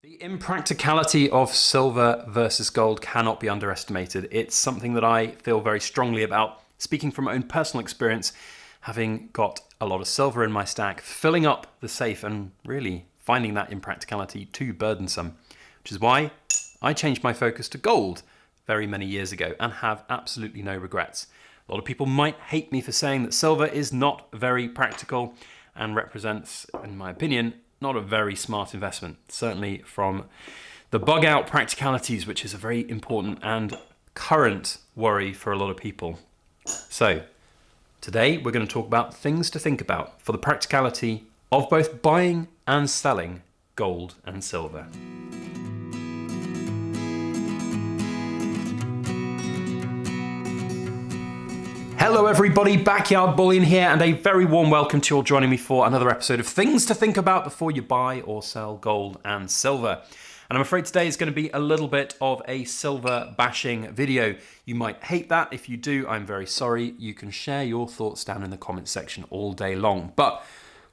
The impracticality of silver versus gold cannot be underestimated. It's something that I feel very strongly about, speaking from my own personal experience, having got a lot of silver in my stack, filling up the safe and really finding that impracticality too burdensome, which is why I changed my focus to gold very many years ago and have absolutely no regrets. A lot of people might hate me for saying that silver is not very practical and represents, in my opinion, not a very smart investment, certainly from the bug out practicalities, which is a very important and current worry for a lot of people. So today we're going to talk about things to think about for the practicality of both buying and selling gold and silver. Hello everybody, Backyard Bullion here, and a very warm welcome to you all joining me for another episode of Things to Think About Before You Buy or Sell Gold and Silver. And I'm afraid today is going to be a little bit of a silver bashing video. You might hate that. If you do, I'm very sorry. You can share your thoughts down in the comments section all day long. But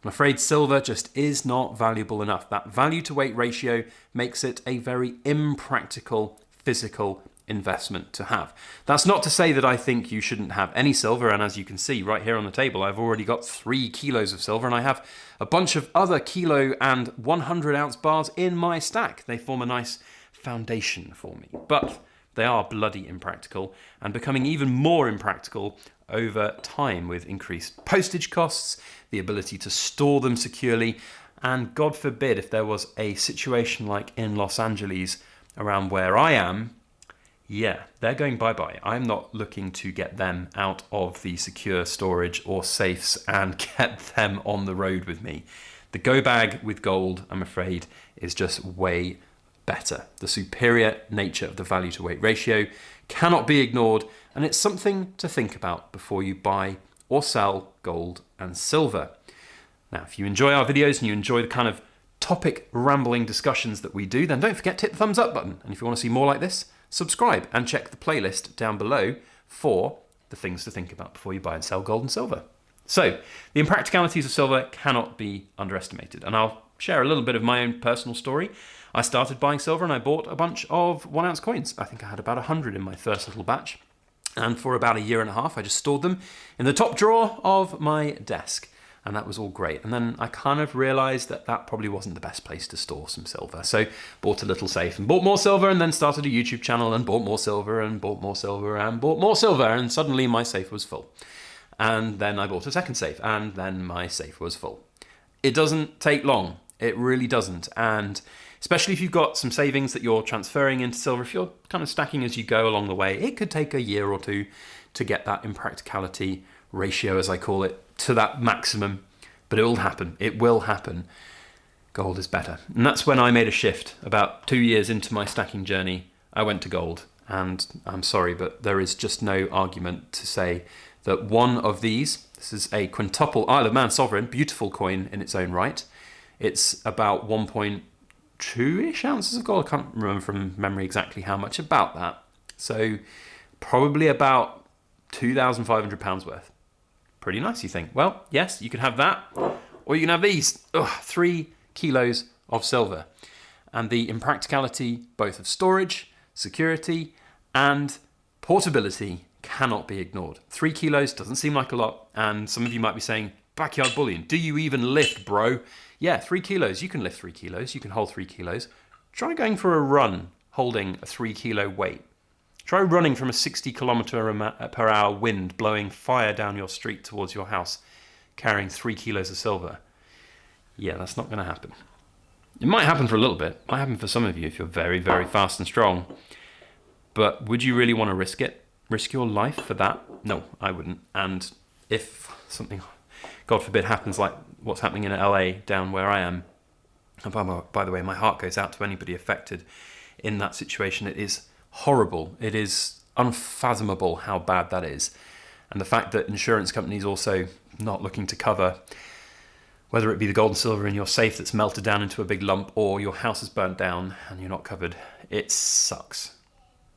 I'm afraid silver just is not valuable enough. That value to weight ratio makes it a very impractical physical investment to have. That's not to say that I think you shouldn't have any silver, and as you can see right here on the table, I've already got 3 kilos of silver, and I have a bunch of other kilo and 100 ounce bars in my stack. They form a nice foundation for me, but they are bloody impractical and becoming even more impractical over time with increased postage costs, the ability to store them securely, and God forbid if there was a situation like in Los Angeles around where I am, yeah, they're going bye-bye. I'm not looking to get them out of the secure storage or safes and get them on the road with me. The go bag with gold, I'm afraid, is just way better. The superior nature of the value to weight ratio cannot be ignored, and it's something to think about before you buy or sell gold and silver. Now, if you enjoy our videos and you enjoy the kind of topic rambling discussions that we do, then don't forget to hit the thumbs up button. And if you want to see more like this, subscribe and check the playlist down below for the things to think about before you buy and sell gold and silver. So, the impracticalities of silver cannot be underestimated, and I'll share a little bit of my own personal story. I started buying silver and I bought a bunch of 1 ounce coins. I think I had about 100 in my first little batch, and for about a year and a half I just stored them in the top drawer of my desk. And that was all great. And then I kind of realized that that probably wasn't the best place to store some silver. So bought a little safe and bought more silver, and then started a YouTube channel and bought more silver and bought more silver and bought more silver. And suddenly my safe was full. And then I bought a second safe, and then my safe was full. It doesn't take long. It really doesn't. And especially if you've got some savings that you're transferring into silver, if you're kind of stacking as you go along the way, it could take a year or two to get that impracticality ratio, as I call it, to that maximum, but it will happen. It will happen. Gold is better. And that's when I made a shift. About 2 years into my stacking journey, I went to gold. And I'm sorry, but there is just no argument to say that one of these, this is a quintuple Isle of Man sovereign, beautiful coin in its own right. It's about 1.2-ish ounces of gold. I can't remember from memory exactly how much, about that. So probably about £2,500 worth. Pretty nice, you think? Well, yes, you can have that, or you can have these. 3 kilos of silver. And the impracticality, both of storage, security, and portability cannot be ignored. 3 kilos doesn't seem like a lot, and some of you might be saying, Backyard Bullion, do you even lift, bro? Yeah, 3 kilos, you can lift 3 kilos, you can hold 3 kilos. Try going for a run holding a 3 kilo weight. Try running from a 60 km/h wind blowing fire down your street towards your house, carrying 3 kilos of silver. Yeah, that's not going to happen. It might happen for a little bit. It might happen for some of you if you're very, very fast and strong. But would you really want to risk it? Risk your life for that? No, I wouldn't. And if something, God forbid, happens like what's happening in LA down where I am, and by the way, my heart goes out to anybody affected in that situation. It is horrible. It is unfathomable how bad that is. And the fact that insurance companies also not looking to cover, whether it be the gold and silver in your safe that's melted down into a big lump, or your house is burnt down and you're not covered, it sucks.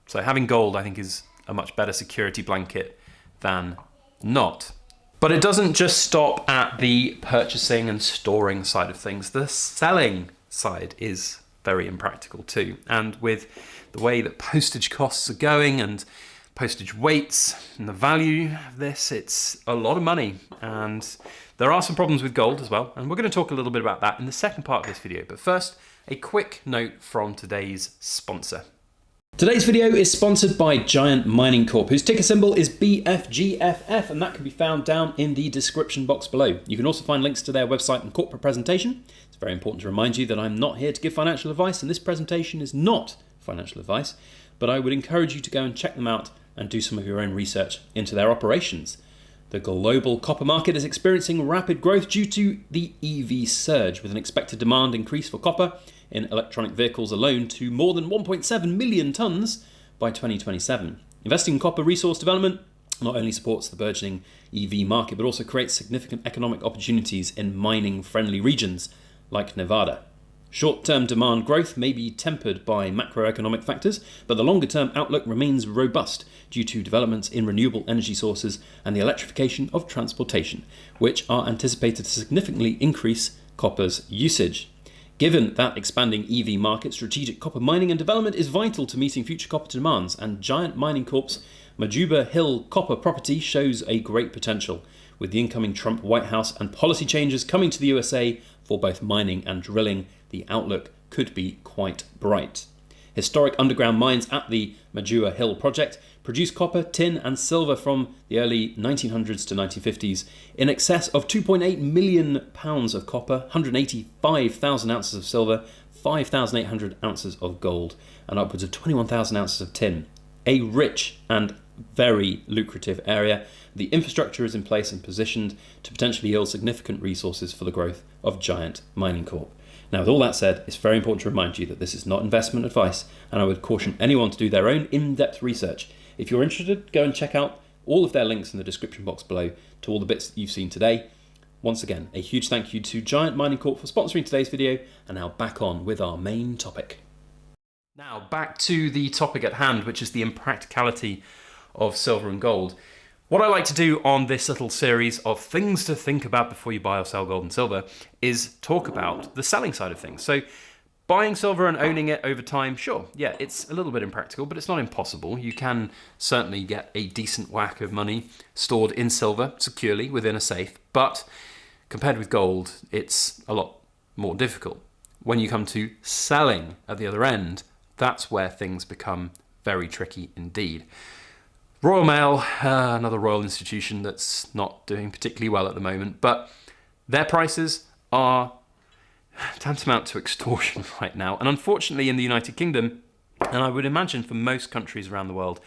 So having gold, I think, is a much better security blanket than not. But it doesn't just stop at the purchasing and storing side of things. The selling side is very impractical too. And with the way that postage costs are going and postage weights and the value of this, it's a lot of money. And there are some problems with gold as well. And we're going to talk a little bit about that in the second part of this video. But first, a quick note from today's sponsor. Today's video is sponsored by Giant Mining Corp, whose ticker symbol is BFGFF, and that can be found down in the description box below. You can also find links to their website and corporate presentation. It's very important to remind you that I'm not here to give financial advice, and this presentation is not financial advice, but I would encourage you to go and check them out and do some of your own research into their operations. The global copper market is experiencing rapid growth due to the EV surge, with an expected demand increase for copper in electronic vehicles alone to more than 1.7 million tonnes by 2027. Investing in copper resource development not only supports the burgeoning EV market, but also creates significant economic opportunities in mining-friendly regions like Nevada. Short-term demand growth may be tempered by macroeconomic factors, but the longer-term outlook remains robust due to developments in renewable energy sources and the electrification of transportation, which are anticipated to significantly increase copper's usage. Given that expanding EV market, strategic copper mining and development is vital to meeting future copper demands, and Giant Mining Corp's Majuba Hill copper property shows a great potential, with the incoming Trump White House and policy changes coming to the USA for both mining and drilling. The outlook could be quite bright. Historic underground mines at the Majuba Hill project produce copper, tin and silver from the early 1900s to 1950s in excess of 2.8 million pounds of copper, 185,000 ounces of silver, 5,800 ounces of gold and upwards of 21,000 ounces of tin. A rich and very lucrative area. The infrastructure is in place and positioned to potentially yield significant resources for the growth of Giant Mining Corp. Now, with all that said, it's very important to remind you that this is not investment advice, and I would caution anyone to do their own in-depth research. If you're interested, go and check out all of their links in the description box below to all the bits that you've seen today. Once again, a huge thank you to Giant Mining Corp for sponsoring today's video, and now back on with our main topic. Now, back to the topic at hand, which is the impracticality of silver and gold. What I like to do on this little series of things to think about before you buy or sell gold and silver is talk about the selling side of things. So buying silver and owning it over time, sure, yeah, it's a little bit impractical, but it's not impossible. You can certainly get a decent whack of money stored in silver securely within a safe, but compared with gold, it's a lot more difficult. When you come to selling at the other end, that's where things become very tricky indeed. Royal Mail, another royal institution that's not doing particularly well at the moment, but their prices are tantamount to extortion right now. And unfortunately in the United Kingdom, and I would imagine for most countries around the world,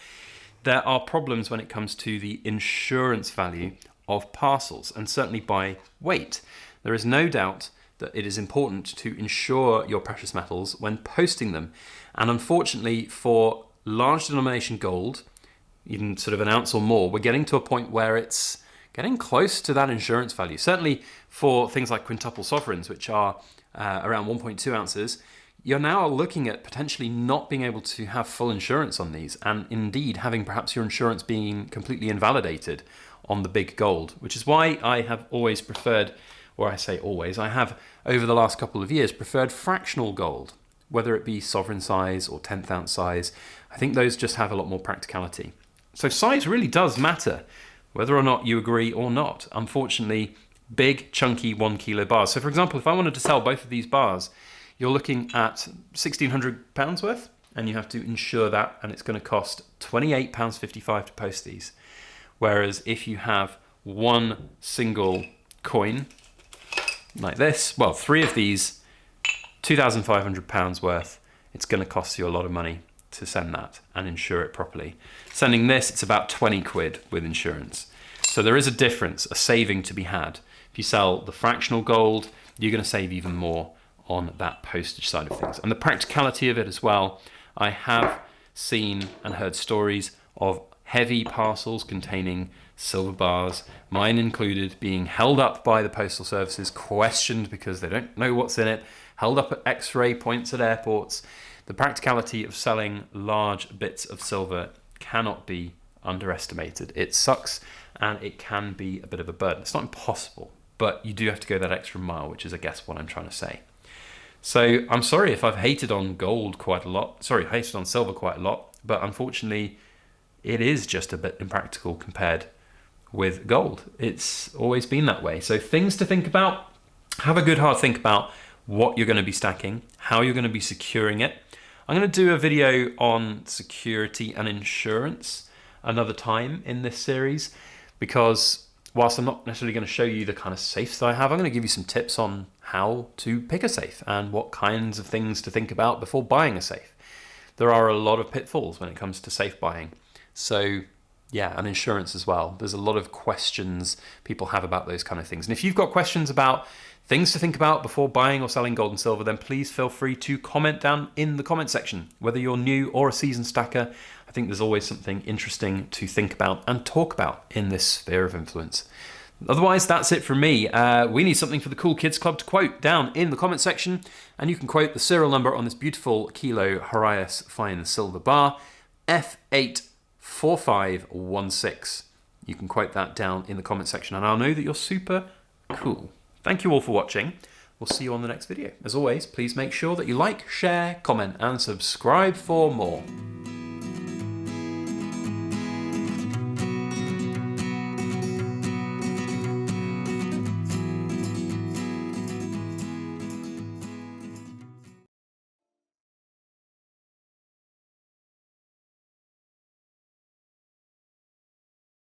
there are problems when it comes to the insurance value of parcels, and certainly by weight. There is no doubt that it is important to insure your precious metals when posting them. And unfortunately for large denomination gold, even sort of an ounce or more, we're getting to a point where it's getting close to that insurance value. Certainly for things like quintuple sovereigns, which are around 1.2 ounces, you're now looking at potentially not being able to have full insurance on these, and indeed having perhaps your insurance being completely invalidated on the big gold, which is why I have always preferred, or I say always, I have over the last couple of years preferred fractional gold, whether it be sovereign size or 10th ounce size. I think those just have a lot more practicality. So size really does matter, whether or not you agree or not. Unfortunately, big, chunky 1 kilo bars. So for example, if I wanted to sell both of these bars, you're looking at £1,600 worth, and you have to insure that, and it's going to cost £28.55 to post these. Whereas if you have one single coin, like this, well, 3 of these, £2,500 worth, it's going to cost you a lot of money to send that and insure it properly. Sending this, it's about 20 quid with insurance. So there is a difference, a saving to be had. If you sell the fractional gold, you're going to save even more on that postage side of things. And the practicality of it as well, I have seen and heard stories of heavy parcels containing silver bars, mine included, being held up by the postal services, questioned because they don't know what's in it, held up at X-ray points at airports. The practicality of selling large bits of silver cannot be underestimated. It sucks and it can be a bit of a burden. It's not impossible, but you do have to go that extra mile, which is, I guess, what I'm trying to say. So I'm sorry if I've hated on gold quite a lot. Sorry, hated on silver quite a lot. But unfortunately, it is just a bit impractical compared with gold. It's always been that way. So things to think about. Have a good hard think about what you're going to be stacking, how you're going to be securing it. I'm going to do a video on security and insurance another time in this series, because whilst I'm not necessarily going to show you the kind of safes that I have, I'm going to give you some tips on how to pick a safe and what kinds of things to think about before buying a safe. There are a lot of pitfalls when it comes to safe buying. So yeah, and insurance as well. There's a lot of questions people have about those kind of things. And if you've got questions about things to think about before buying or selling gold and silver, then please feel free to comment down in the comment section. Whether you're new or a seasoned stacker, I think there's always something interesting to think about and talk about in this sphere of influence. Otherwise, that's it from me. We need something for the Cool Kids Club to quote down in the comment section, and you can quote the serial number on this beautiful Kilo Horias fine silver bar, F84516. You can quote that down in the comment section, and I'll know that you're super cool. Thank you all for watching. We'll see you on the next video. As always, please make sure that you like, share, comment, and subscribe for more.